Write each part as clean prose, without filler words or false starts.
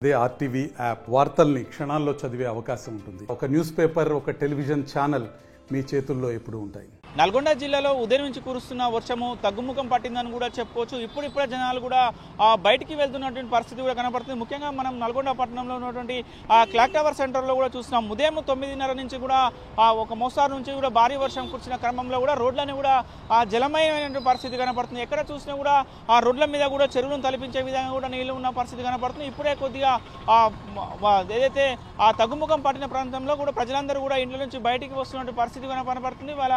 అదే RTV app వార్తల్ని క్షణాల్లో చదివే అవకాశం ఉంటుంది. ఒక న్యూస్ పేపర్, ఒక టెలివిజన్ ఛానల్ మీ చేతుల్లో ఎప్పుడూ ఉంటాయి. నల్గొండ జిల్లాలో ఉదయం నుంచి కురుస్తున్న వర్షము తగ్గుముఖం పట్టిందని కూడా చెప్పుకోవచ్చు. ఇప్పుడిప్పుడే జనాలు కూడా బయటికి వెళ్తున్నటువంటి పరిస్థితి కూడా కనపడుతుంది. ముఖ్యంగా మనం నల్గొండ పట్టణంలో ఉన్నటువంటి క్లాక్ టవర్ సెంటర్లో కూడా చూస్తున్నాం. ఉదయం 9:30 నుంచి కూడా ఒక మోస్తారు నుంచి కూడా భారీ వర్షం కురిసిన క్రమంలో కూడా రోడ్లని కూడా జలమయమైనటువంటి పరిస్థితి కనపడుతుంది. ఎక్కడ చూసినా కూడా ఆ రోడ్ల మీద కూడా చెరువులను తలపించే విధంగా కూడా నీళ్లు ఉన్న పరిస్థితి కనపడుతుంది. ఇప్పుడే కొద్దిగా ఏదైతే ఆ తగ్గుముఖం పట్టిన ప్రాంతంలో కూడా ప్రజలందరూ కూడా ఇంట్లో నుంచి బయటికి వస్తున్నటువంటి పరిస్థితి కనపడుతుంది. వాళ్ళ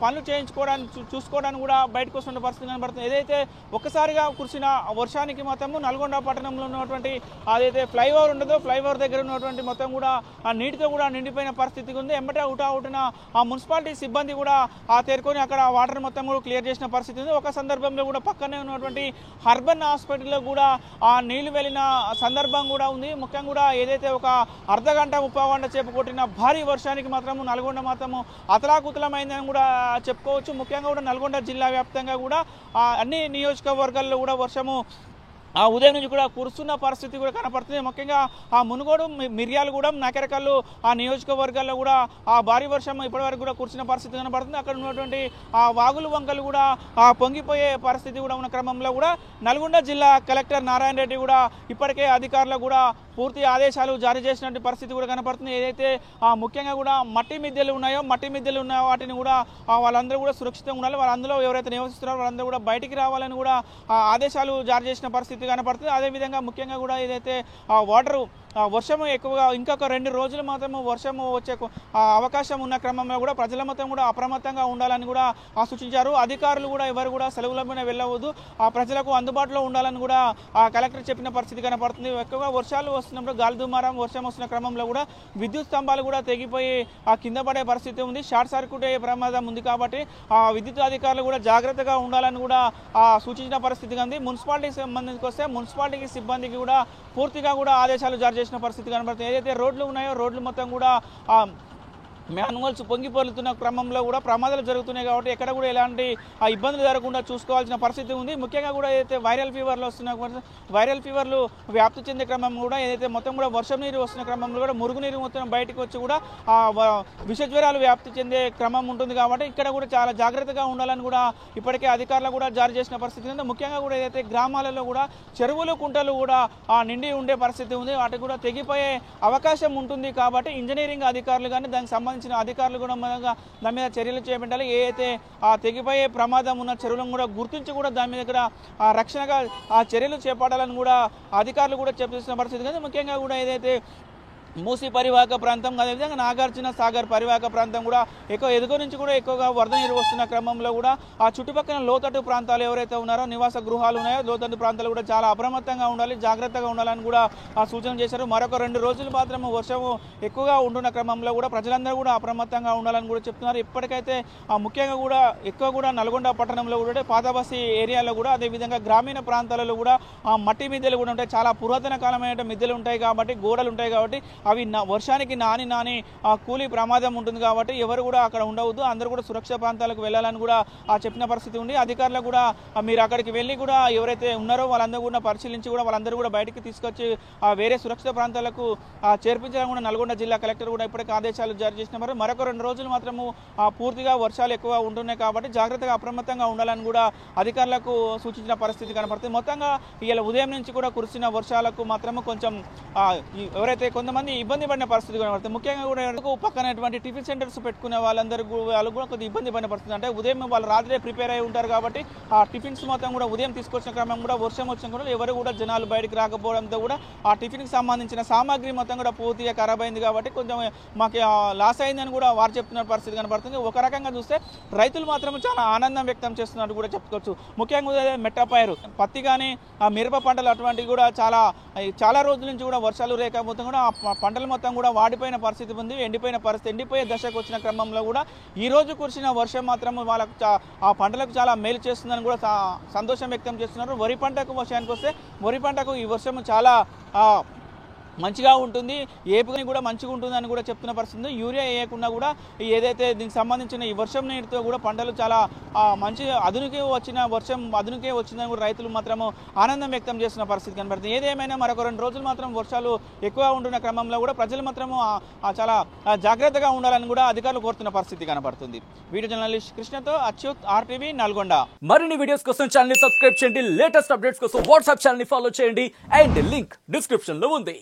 పనులు చేయించుకోవడానికి చూసుకోవడానికి కూడా బయటకు వస్తున్న పరిస్థితి కనబడుతుంది. ఏదైతే ఒక్కసారిగా కురిసిన వర్షానికి మొత్తము నల్గొండ పట్టణంలో ఉన్నటువంటి అదైతే ఫ్లైఓవర్ ఉండదో ఫ్లైఓవర్ దగ్గర ఉన్నటువంటి మొత్తం కూడా ఆ నీటితో కూడా నిండిపోయిన పరిస్థితి ఉంది. ఎంబటే ఉటావుటిన ఆ మున్సిపాలిటీ సిబ్బంది కూడా తేరుకొని అక్కడ వాటర్ మొత్తం కూడా క్లియర్ చేసిన పరిస్థితి ఉంది. ఒక సందర్భంలో కూడా పక్కనే ఉన్నటువంటి అర్బన్ హాస్పిటల్లో కూడా ఆ నీళ్లు వెళ్ళిన సందర్భం కూడా ఉంది. ముఖ్యంగా కూడా ఏదైతే ఒక అర్ధగంట 30 గంట సేపు కొట్టిన భారీ వర్షానికి మాత్రము నల్గొండ మాత్రము అతలాకుతలమైందని కూడా చెప్పుకోవచ్చు. ముఖ్యంగా కూడా నల్గొండ జిల్లా వ్యాప్తంగా కూడా అన్ని నియోజకవర్గాల్లో కూడా వర్షము ఉదయం నుంచి కూడా కురుస్తున్న పరిస్థితి కూడా కనపడుతుంది. ముఖ్యంగా మునుగోడు, మిర్యాలగూడెం, నకరకల్లు నియోజకవర్గాల్లో కూడా భారీ వర్షం ఇప్పటివరకు కూడా కురిసిన పరిస్థితి కనపడుతుంది. అక్కడ ఉన్నటువంటి వాగులు వంకలు కూడా పొంగిపోయే పరిస్థితి కూడా ఉన్న క్రమంలో కూడా నల్గొండ జిల్లా కలెక్టర్ నారాయణ రెడ్డి కూడా ఇప్పటికే అధికారులకు కూడా పూర్తి ఆదేశాలు జారీ చేసినటువంటి పరిస్థితి కూడా కనపడుతుంది. ఏదైతే ముఖ్యంగా కూడా మట్టి మిద్దెలు ఉన్నాయో వాటిని కూడా వాళ్ళందరూ కూడా సురక్షితంగా ఉండాలి. వాళ్ళందరూ ఎవరైతే నివసిస్తున్నారో వాళ్ళందరూ కూడా బయటికి రావాలని కూడా ఆదేశాలు జారీ చేసిన పరిస్థితి కనపడుతుంది. అదేవిధంగా ముఖ్యంగా కూడా ఏదైతే వర్షము ఎక్కువగా ఇంకొక 2 రోజులు మాత్రము వర్షము వచ్చే అవకాశం ఉన్న క్రమంలో కూడా ప్రజల మొత్తం కూడా అప్రమత్తంగా ఉండాలని కూడా సూచించారు. అధికారులు కూడా ఎవరు కూడా సెలవుల మీద వెళ్ళవద్దు, ప్రజలకు అందుబాటులో ఉండాలని కూడా కలెక్టర్ చెప్పిన పరిస్థితి కనపడుతుంది. ఎక్కువగా వర్షాలు వస్తున్నప్పుడు గాలి దుమారం వర్షం వస్తున్న క్రమంలో కూడా విద్యుత్ స్తంభాలు కూడా తెగిపోయి కింద పడే పరిస్థితి ఉంది. షార్ట్ సర్క్యూట్ అయ్యే ప్రమాదం ఉంది. కాబట్టి విద్యుత్ అధికారులు కూడా జాగ్రత్తగా ఉండాలని కూడా సూచించిన పరిస్థితి ఉంది. మున్సిపాలిటీకి సంబంధించి వస్తే మున్సిపాలిటీకి సిబ్బందికి కూడా పూర్తిగా కూడా ఆదేశాలు జారీ చేసిన పరిస్థితి కనబడుతుంది. ఏదైతే రోడ్లు ఉన్నాయో రోడ్లు మొత్తం కూడా మ్యాన్యువల్స్ పొంగిపోలుతున్న క్రమంలో కూడా ప్రమాదాలు జరుగుతున్నాయి. కాబట్టి ఎక్కడ కూడా ఎలాంటి ఇబ్బందులు జరగకుండా చూసుకోవాల్సిన పరిస్థితి ఉంది. ముఖ్యంగా కూడా ఏదైతే వైరల్ ఫీవర్లు వ్యాప్తి చెందే క్రమం కూడా ఏదైతే మొత్తం కూడా వర్షం నీరు వస్తున్న క్రమంలో కూడా మురుగునీరు మొత్తం బయటకు వచ్చి కూడా విషజ్వరాలు వ్యాప్తి చెందే క్రమం ఉంటుంది. కాబట్టి ఇక్కడ కూడా చాలా జాగ్రత్తగా ఉండాలని కూడా ఇప్పటికే అధికారులు కూడా జారీ చేసిన పరిస్థితి ఉంది. ముఖ్యంగా కూడా ఏదైతే గ్రామాలలో కూడా చెరువులు, కుంటలు కూడా నిండి ఉండే పరిస్థితి ఉంది. వాటికి కూడా తెగిపోయే అవకాశం ఉంటుంది. కాబట్టి ఇంజనీరింగ్ అధికారులు కానీ దానికి సంబంధించిన అధికారులు కూడా దాని మీద చర్యలు చేపట్టాలి. ఏదైతే తెగిపోయే ప్రమాదం ఉన్న చెరువులను కూడా గుర్తించి కూడా దాని మీద కూడా రక్షణగా చర్యలు చేపట్టాలని కూడా అధికారులు కూడా చెప్పిస్తున్న పరిస్థితి ఉంది. ముఖ్యంగా కూడా ఏదైతే మూసీ పరివాహక ప్రాంతం, అదేవిధంగా నాగార్జున సాగర్ పరివాహక ప్రాంతం కూడా ఎగువ నుంచి కూడా ఎక్కువగా వరద నీరు వస్తున్న క్రమంలో కూడా ఆ చుట్టుపక్కల లోతట్టు ప్రాంతాలు ఎవరైతే ఉన్నారో నివాస గృహాలు ఉన్నాయో లోతట్టు ప్రాంతాలు కూడా చాలా అప్రమత్తంగా ఉండాలి, జాగ్రత్తగా ఉండాలని కూడా సూచన చేశారు. మరొక 2 రోజులు మాత్రమే వర్షము ఎక్కువగా ఉంటున్న క్రమంలో కూడా ప్రజలందరూ కూడా అప్రమత్తంగా ఉండాలని కూడా చెప్తున్నారు. ఇప్పటికైతే ముఖ్యంగా కూడా ఎక్కువ కూడా నల్గొండ పట్టణంలో కూడా పాతబస్తీ ఏరియాలో కూడా అదేవిధంగా గ్రామీణ ప్రాంతాలలో కూడా మట్టి మిద్దెలు కూడా ఉంటాయి. చాలా పురాతన కాలమైన మిద్దెలు ఉంటాయి కాబట్టి, గోడలు ఉంటాయి కాబట్టి అవి వర్షానికి నాని కూలీ ప్రమాదం ఉంటుంది. కాబట్టి ఎవరు కూడా అక్కడ ఉండవద్దు, అందరూ కూడా సురక్షిత ప్రాంతాలకు వెళ్ళాలని కూడా చెప్పిన పరిస్థితి ఉంది. అధికారులకు కూడా మీరు అక్కడికి వెళ్ళి కూడా ఎవరైతే ఉన్నారో వాళ్ళందరూ కూడా పరిశీలించి కూడా వాళ్ళందరూ కూడా బయటికి తీసుకొచ్చి వేరే సురక్షిత ప్రాంతాలకు చేర్పించాలని కూడా నల్గొండ జిల్లా కలెక్టర్ కూడా ఇప్పటికే ఆదేశాలు జారీ చేసినారు. మరొక 2 రోజులు మాత్రము పూర్తిగా వర్షాలు ఎక్కువ ఉంటున్నాయి కాబట్టి జాగ్రత్తగా అప్రమత్తంగా ఉండాలని కూడా అధికారులకు సూచించిన పరిస్థితి కనపడుతుంది. మొత్తంగా ఇలా ఉదయం నుంచి కూడా కురిసిన వర్షాలకు మాత్రము కొంచెం ఎవరైతే కొంతమంది ఇబ్బంది పడిన పరిస్థితి కనబడుతుంది. ముఖ్యంగా కూడా పక్కనటువంటి టిఫిన్ సెంటర్స్ పెట్టుకునే వాళ్ళందరూ కూడా కొద్దిగా ఇబ్బంది పడిన పరిస్థితి. అంటే ఉదయం వాళ్ళు రాత్రే ప్రిపేర్ అయి ఉంటారు కాబట్టి ఆ టిఫిన్స్ మొత్తం కూడా ఉదయం తీసుకొచ్చిన క్రమం కూడా వర్షం వచ్చిన కూడా ఎవరు కూడా జనాలు బయటకు రాకపోవడంతో కూడా ఆ టిఫిన్కి సంబంధించిన సామాగ్రి మొత్తం కూడా పూర్తిగా ఖరాబ్ అయింది. కాబట్టి కొంచెం మాకు లాస్ అయిందని కూడా వారు చెప్తున్న పరిస్థితి కనబడుతుంది. ఒక రకంగా చూస్తే రైతులు మాత్రం చాలా ఆనందం వ్యక్తం చేస్తున్నట్టు కూడా చెప్పుకోవచ్చు. ముఖ్యంగా మెట్టపైరు, పత్తి కానీ మిరప పంటలు అటువంటివి కూడా చాలా రోజుల నుంచి కూడా వర్షాలు లేకపోతే కూడా పంటలు మొత్తం కూడా వాడిపోయిన పరిస్థితి ఉంది. ఎండిపోయే దశకు వచ్చిన క్రమంలో కూడా ఈ రోజు కురిసిన వర్షం మాత్రం వాళ్ళకు ఆ పంటలకు చాలా మేలు చేస్తుందని కూడా సంతోషం వ్యక్తం చేస్తున్నారు. వరి పంటకు విషయానికి వస్తే వరి పంటకు ఈ వర్షం చాలా మంచిగా ఉంటుంది, ఏపుని కూడా మంచిగా ఉంటుందని కూడా చెప్తున్న పరిస్థితి. యూరియా వేయకుండా కూడా ఏదైతే దీనికి సంబంధించిన ఈ వర్షం నీటితో కూడా పంటలు చాలా మంచి అదునుకే వచ్చిందని కూడా రైతులు మాత్రము ఆనందం వ్యక్తం చేస్తున్న పరిస్థితి కనబడుతుంది. ఏదేమైనా మరొక 2 రోజులు మాత్రం వర్షాలు ఎక్కువ ఉంటున్న క్రమంలో కూడా ప్రజలు మాత్రము చాలా జాగ్రత్తగా ఉండాలని కూడా అధికారులు కోరుతున్న పరిస్థితి కనబడుతుంది. వీడియో జర్నలిస్ట్ కృష్ణతో అచ్యుత్, RTV, నల్గొండ. మరిన్ని వీడియోస్ కోసం ఛానల్ ని సబ్స్క్రైబ్ చేయండి, లేటెస్ట్ అప్డేట్స్ కోసం వాట్సాప్ ఛానల్ ని ఫాలో చేయండి అండ్ లింక్ డిస్క్రిప్షన్ లో ఉంది.